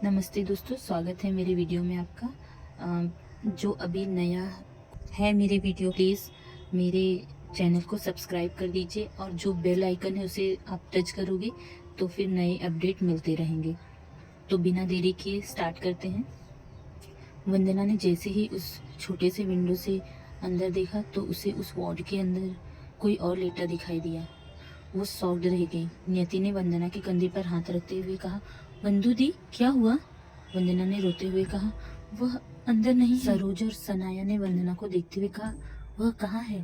नमस्ते दोस्तों, स्वागत है मेरे वीडियो में आपका। जो अभी नया है मेरे वीडियो, प्लीज़ मेरे चैनल को सब्सक्राइब कर दीजिए और जो बेल आइकन है उसे आप टच करोगे तो फिर नए अपडेट मिलते रहेंगे। तो बिना देरी किए स्टार्ट करते हैं। वंदना ने जैसे ही उस छोटे से विंडो से अंदर देखा तो उसे उस वार्ड के अंदर कोई और लेटा दिखाई दिया। वो शॉक्ड रह गई। नियति ने वंदना के कंधे पर हाथ रखते हुए कहा, वंदू दी क्या हुआ? वंदना ने रोते हुए कहा, वह अंदर नहीं है। सरोज और सनाया ने वंदना को देखते हुए कहा, वह कहाँ है?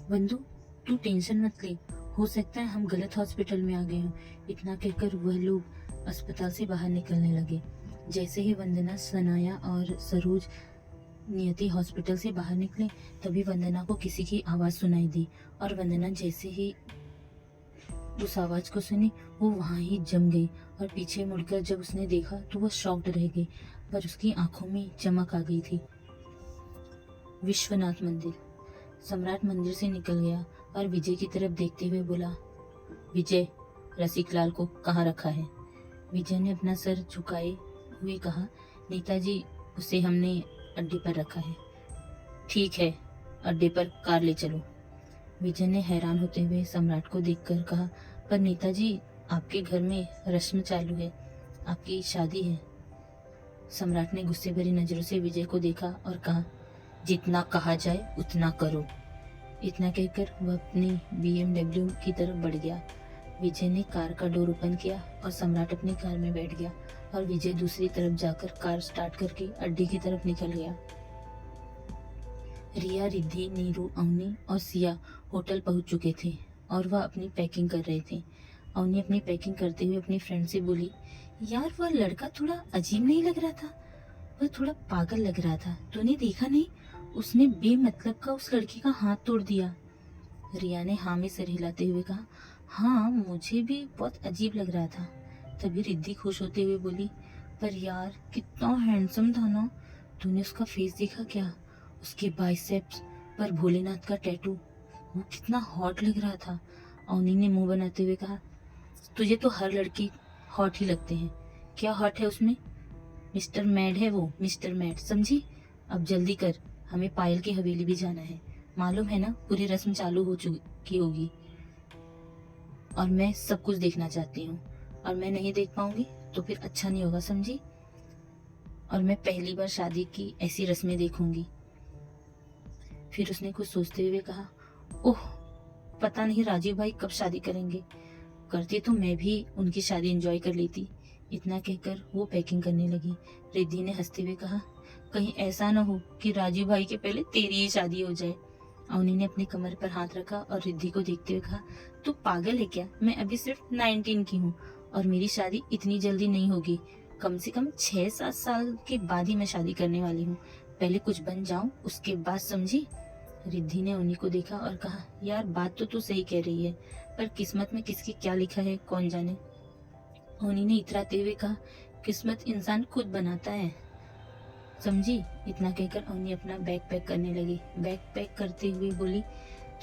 वंदू तू टेंशन मत ले, हो सकता है हम गलत हॉस्पिटल में आ गए हों। इतना कहकर वह लोग अस्पताल से बाहर निकलने लगे। जैसे ही वंदना, सनाया और सरोज नियति हॉस्पिटल से बाहर निकले तभी वंदना को किसी की आवाज सुनाई दी और वंदना जैसे ही उस आवाज को सुनी वो वहां ही जम गई और पीछे मुड़कर जब उसने देखा तो वह शॉक्ड रह गई, पर उसकी आंखों में चमक आ गई थी। विश्वनाथ मंदिर। सम्राट मंदिर से निकल गया और विजय की तरफ देखते हुए बोला, विजय, रसिकलाल को कहाँ रखा है? विजय ने अपना सर झुकाए हुए कहा, नेताजी उसे हमने अड्डे पर रखा है। ठीक है, अड्डे पर कार ले चलो। विजय ने हैरान होते हुए सम्राट को देखकर कहा, पर नेताजी आपके घर में रस्म चालू है, आपकी शादी है। सम्राट ने गुस्से भरी नजरों से विजय को देखा और कहा, जितना कहा जाए उतना करो। इतना कहकर वह अपनी BMW की तरफ बढ़ गया। विजय ने कार का डोर ओपन किया और सम्राट अपनी कार में बैठ गया और विजय दूसरी तरफ जाकर कार स्टार्ट करके अड्डे की तरफ निकल गया। रिया, रिद्धि, नीरू, अवनी और सिया होटल पहुंच चुके थे और वह अपनी पैकिंग कर रहे थे। अवनी अपनी पैकिंग करते हुए अपनी फ्रेंड से बोली, यार वह लड़का थोड़ा अजीब नहीं लग रहा था? वह थोड़ा पागल लग रहा था, तूने देखा नहीं? उसने बेमतलब का उस लड़की का हाथ तोड़ दिया। रिया ने हाँ में सिर हिलाते हुए कहा, हाँ मुझे भी बहुत अजीब लग रहा था। तभी रिद्धि खुश होते हुए बोली, पर यार कितना हैंडसम था ना, तूने उसका फेस देखा क्या? उसके बाइसेप्स पर भोलेनाथ का टैटू, वो कितना हॉट लग रहा था। अवनी ने मुंह बनाते हुए कहा, तुझे तो हर लड़की हॉट ही लगते हैं, क्या हॉट है उसमें? मिस्टर मैड है वो, मिस्टर मैड, समझी? अब जल्दी कर, हमें पायल की हवेली भी जाना है। मालूम है ना, पूरी रस्म चालू हो चुकी होगी और मैं सब कुछ देखना चाहती हूँ, और मैं नहीं देख पाऊंगी तो फिर अच्छा नहीं होगा, समझी? और मैं पहली बार शादी की ऐसी रस्में देखूंगी। फिर उसने कुछ सोचते हुए कहा, ओह, पता नहीं राजीव भाई कब शादी करेंगे, करती तो मैं भी उनकी शादी एंजॉय कर लेती। इतना कहकर वो पैकिंग करने लगी। रिद्धि ने हंसते हुए कहा, कहीं ऐसा न हो कि राजीव भाई के पहले तेरी ही शादी हो जाए। अवनी ने अपनी कमर पर हाथ रखा और रिद्धि को देखते हुए कहा, तू पागल है क्या? मैं अभी सिर्फ 19 की हूँ और मेरी शादी इतनी जल्दी नहीं होगी। कम से कम 6-7 साल के बाद ही मैं शादी करने वाली हूँ। पहले कुछ बन जाऊं उसके बाद, समझी? रिद्धि ने उन्हीं को देखा और कहा, यार बात तो तू सही कह रही है, पर किस्मत में किसकी क्या लिखा है कौन जाने। उन्हीं ने इतराते हुए कहा, किस्मत इंसान खुद बनाता है, समझी? इतना कहकर अवनी अपना बैग पैक करने लगी। बैग पैक करते हुए बोली,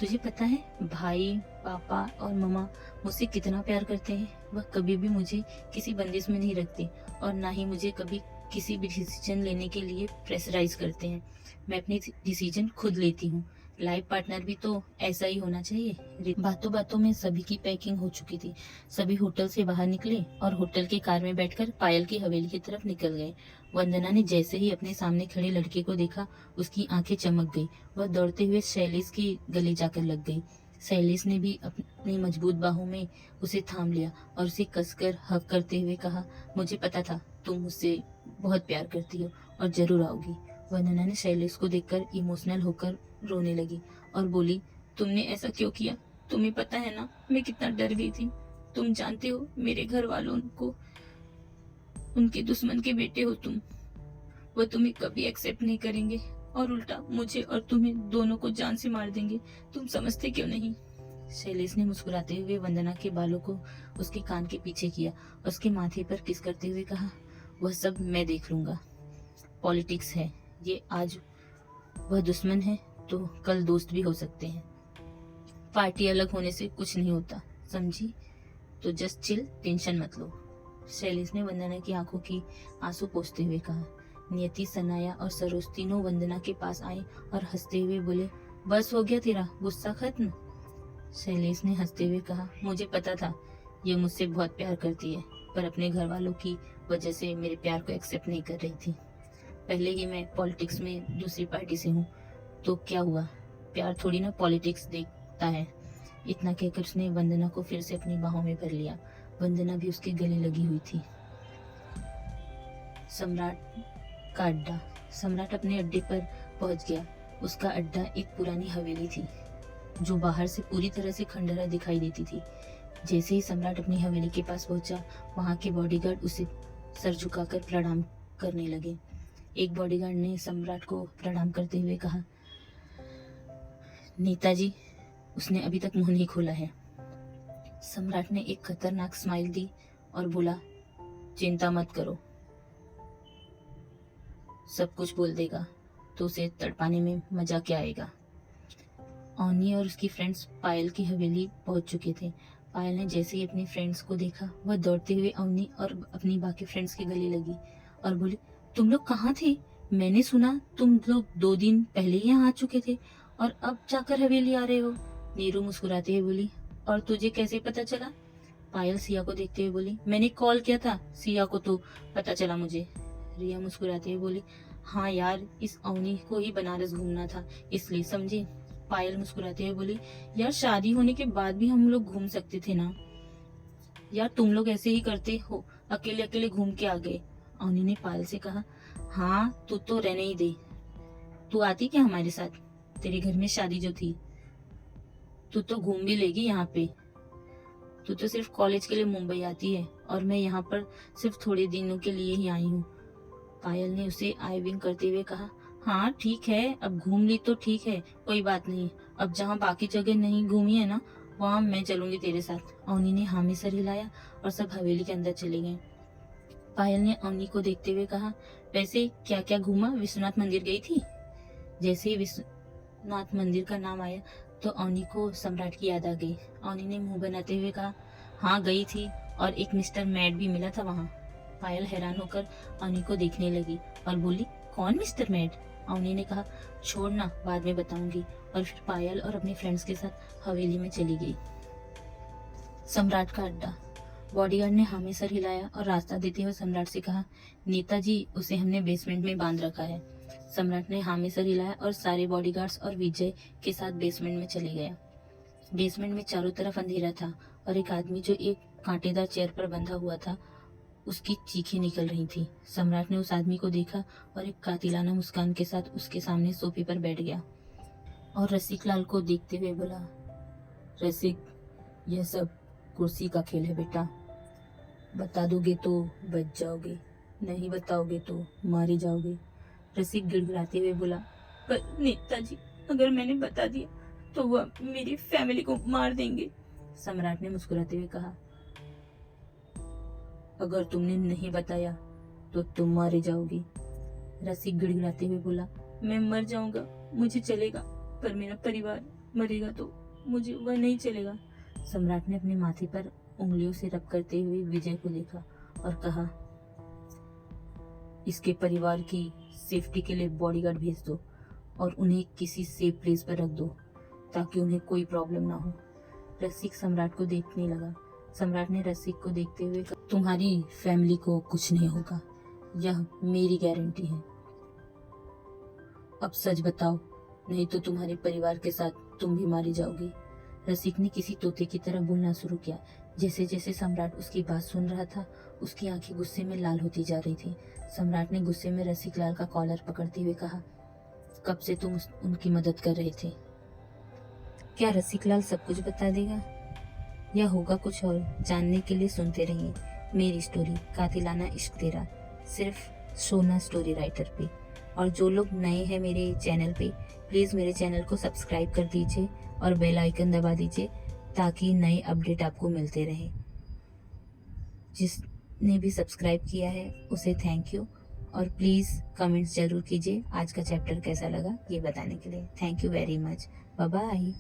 तुझे पता है भाई, पापा और मम्मा मुझसे कितना प्यार करते हैं। वह कभी भी मुझे किसी बंदिश में नहीं रखते और ना ही मुझे कभी किसी भी डिसीजन लेने के लिए प्रेशराइज करते हैं। मैं अपनी डिसीजन खुद लेती हूँ। लाइफ पार्टनर भी तो ऐसा ही होना चाहिए। बातों बातों में सभी की पैकिंग हो चुकी थी। सभी होटल से बाहर निकले और होटल की कार में बैठकर पायल की हवेली की तरफ निकल गए। वंदना ने जैसे ही अपने सामने खड़े लड़के को देखा उसकी आंखें चमक गई। वह दौड़ते हुए शैलेश के गले जाकर लग गई। शैलेश ने भी अपनी मजबूत बाहों में उसे थाम लिया और उसे कसकर हक करते हुए कहा, मुझे पता था तुम मुझसे बहुत प्यार करती हो और जरूर आओगी। वंदना ने शैलेश को देखकर इमोशनल होकर रोने लगी और बोली, तुमने ऐसा क्यों किया? तुम्हें पता है ना मैं कितना डर गई थी। तुम जानते हो मेरे घर वालों को, उनके दुश्मन के बेटे हो तुम। वो तुम्हें कभी एक्सेप्ट नहीं करेंगे और उल्टा मुझे और तुम्हें दोनों को जान से मार देंगे। तुम समझते क्यों नहीं? शैलेश ने मुस्कुराते हुए वंदना के बालों को उसके कान के पीछे किया और उसके माथे पर किस करते हुए कहा, वह सब मैं देख लूंगा। पॉलिटिक्स है ये, आज वह दुश्मन है तो कल दोस्त भी हो सकते हैं। पार्टी अलग होने से कुछ नहीं होता, समझी? तो जस्ट चिल, टेंशन मत लो। शैलेश ने वंदना की आंखों की आंसू पोंछते हुए कहा। नियति, सनाया और सरोज तीनों वंदना के पास आए और हंसते हुए बोले, बस हो गया तेरा गुस्सा खत्म? शैलेश ने हंसते हुए कहा, मुझे पता था ये मुझसे बहुत प्यार करती है, पर अपने घर वालों की वजह से मेरे प्यार को एक्सेप्ट नहीं कर रही थी। पहले ही मैं पॉलिटिक्स में दूसरी पार्टी से हूँ, तो क्या हुआ, प्यार थोड़ी ना पॉलिटिक्स देखता है। इतना कहकर उसने वंदना को फिर से अपनी बाहों में भर लिया। वंदना भी उसके गले लगी हुई थी। सम्राट का अड्डा। सम्राट अपने अड्डे पर पहुंच गया। उसका अड्डा एक पुरानी हवेली थी जो बाहर से पूरी तरह से खंडहर दिखाई देती थी। जैसे ही सम्राट अपनी हवेली के पास पहुंचा, वहां के बॉडीगार्ड उसे सर झुकाकर प्रणाम करने लगे। एक बॉडीगार्ड ने सम्राट को प्रणाम करते हुए कहा, नेताजी। उसने अभी तक मुंह नहीं खोला है। सम्राट ने एक खतरनाक स्माइल दी और बोला, चिंता मत करो, सब कुछ बोल देगा तो उसे तड़पाने में मजा क्या आएगा। अवनी और उसकी फ्रेंड्स पायल की हवेली पहुंच चुके थे। पायल ने जैसे ही अपनी फ्रेंड्स को देखा, वह दौड़ते हुए अवनी और अपनी बाकी फ्रेंड्स के गले लगी और बोली, तुम लोग कहाँ थे? मैंने सुना तुम लोग 2 दिन पहले ही यहाँ आ चुके थे और अब जाकर हवेली आ रहे हो। नीरू मुस्कुराते हुए बोली, और तुझे कैसे पता चला? पायल सिया को देखते हुए बोली, मैंने कॉल किया था सिया को तो पता चला मुझे। रिया मुस्कुराते हुए बोली, हाँ यार, इस अवनी को ही बनारस घूमना था इसलिए, समझे। पायल मुस्कुराते हुए बोली, यार शादी होने के बाद भी हम लोग घूम सकते थे ना यार, तुम लोग ऐसे ही करते हो, अकेले अकेले घूम के आ गए। अवनी ने पायल से कहा, हाँ तू तो रहने ही दे, तू आती क्या हमारे साथ? तेरे घर में शादी जो थी, तू तो घूम भी लेगी यहाँ पे। तू तो सिर्फ कॉलेज के लिए मुंबई आती है और मैं यहाँ पर सिर्फ थोड़े दिनों के लिए ही आई हूँ। पायल ने उसे आई विंग करते हुए कहा, हाँ ठीक है, अब घूम ली तो ठीक है, कोई बात नहीं। अब जहाँ बाकी जगह नहीं घूमी है ना, वहाँ मैं चलूंगी तेरे साथ। अवनी ने हामी सर हिलाया और सब हवेली के अंदर चले गए। पायल ने अवनी को देखते हुए कहा, वैसे क्या क्या घूमा? विश्वनाथ मंदिर गई थी? जैसे ही विश्वनाथ मंदिर का नाम आया तो अवनी को सम्राट की याद आ गई। अवनी ने मुंह बनाते हुए कहा, हाँ गई थी और एक मिस्टर मैड भी मिला था वहाँ। पायल हैरान होकर अवनी को देखने लगी और बोली, कौन मिस्टर मैड? अवनी ने कहा, छोड़ना, बाद में बताऊंगी। और फिर पायल और अपने फ्रेंड्स के साथ हवेली में चली गई। सम्राट का अड्डा। बॉडीगार्ड ने हामी सर हिलाया और रास्ता देते हुए सम्राट से कहा, नेताजी, उसे हमने बेसमेंट में बांध रखा है। सम्राट ने हामी सर हिलाया और सारे बॉडीगार्ड्स और विजय के साथ बेसमेंट में चले गया। बेसमेंट में चारों तरफ अंधेरा था और एक आदमी जो एक कांटेदार चेयर पर बंधा हुआ था, उसकी चीखें निकल रही थी। सम्राट ने उस आदमी को देखा और एक कातिलाना मुस्कान के साथ उसके सामने सोफे पर बैठ गया और रसिक लाल को देखते हुए बोला, रसिक, यह सब कुर्सी का खेल है बेटा, बता दोगे तो बच जाओगे, नहीं बताओगे तो मारे जाओगे। रसिक गिड़गिड़ाते हुए बोला, पर नेताजी, अगर मैंने बता दिया तो वह मेरी फैमिली को मार देंगे। सम्राट ने मुस्कुराते हुए कहा, अगर तुमने नहीं बताया तो तुम मारे जाओगी। रसिक गिड़गिड़ाते हुए बोला, मैं मर जाऊंगा मुझे चलेगा, पर मेरा परिवार मरेगा तो मुझे वह नहीं चलेगा। सम्राट ने अपने माथे पर उंगलियों से रब करते हुए विजय को देखा और कहा, इसके परिवार की सेफ्टी के लिए बॉडीगार्ड भेज दो और उन्हें किसी सेफ प्लेस पर रख दो ताकि उन्हें कोई प्रॉब्लम ना हो। रसिक सम्राट को देखने लगा। सम्राट ने रसिक को देखते हुए कहा, तुम्हारी फैमिली को कुछ नहीं होगा, यह मेरी गारंटी है। अब सच बताओ, नहीं तो तुम्हारे परिवार के साथ तुम भी मारी जाओगी। रसिक ने किसी तोते की तरह बोलना शुरू किया। जैसे जैसे सम्राट उसकी बात सुन रहा था, उसकी आंखें गुस्से में लाल होती जा रही थी। सम्राट ने गुस्से में रसिक लाल का कॉलर पकड़ते हुए कहा, कब से तुम उनकी मदद कर रहे थे? क्या रसिक लाल सब कुछ बता देगा या होगा कुछ और? जानने के लिए सुनते रहिए मेरी स्टोरी कातिलाना इश्क तेरा, सिर्फ सोना स्टोरी राइटर पे। और जो लोग नए हैं मेरे चैनल पे, प्लीज़ मेरे चैनल को सब्सक्राइब कर दीजिए और बेल आइकन दबा दीजिए ताकि नए अपडेट आपको मिलते रहे। जिसने भी सब्सक्राइब किया है उसे थैंक यू, और प्लीज़ कमेंट्स जरूर कीजिए आज का चैप्टर कैसा लगा ये बताने के लिए। Thank you very much, bye bye.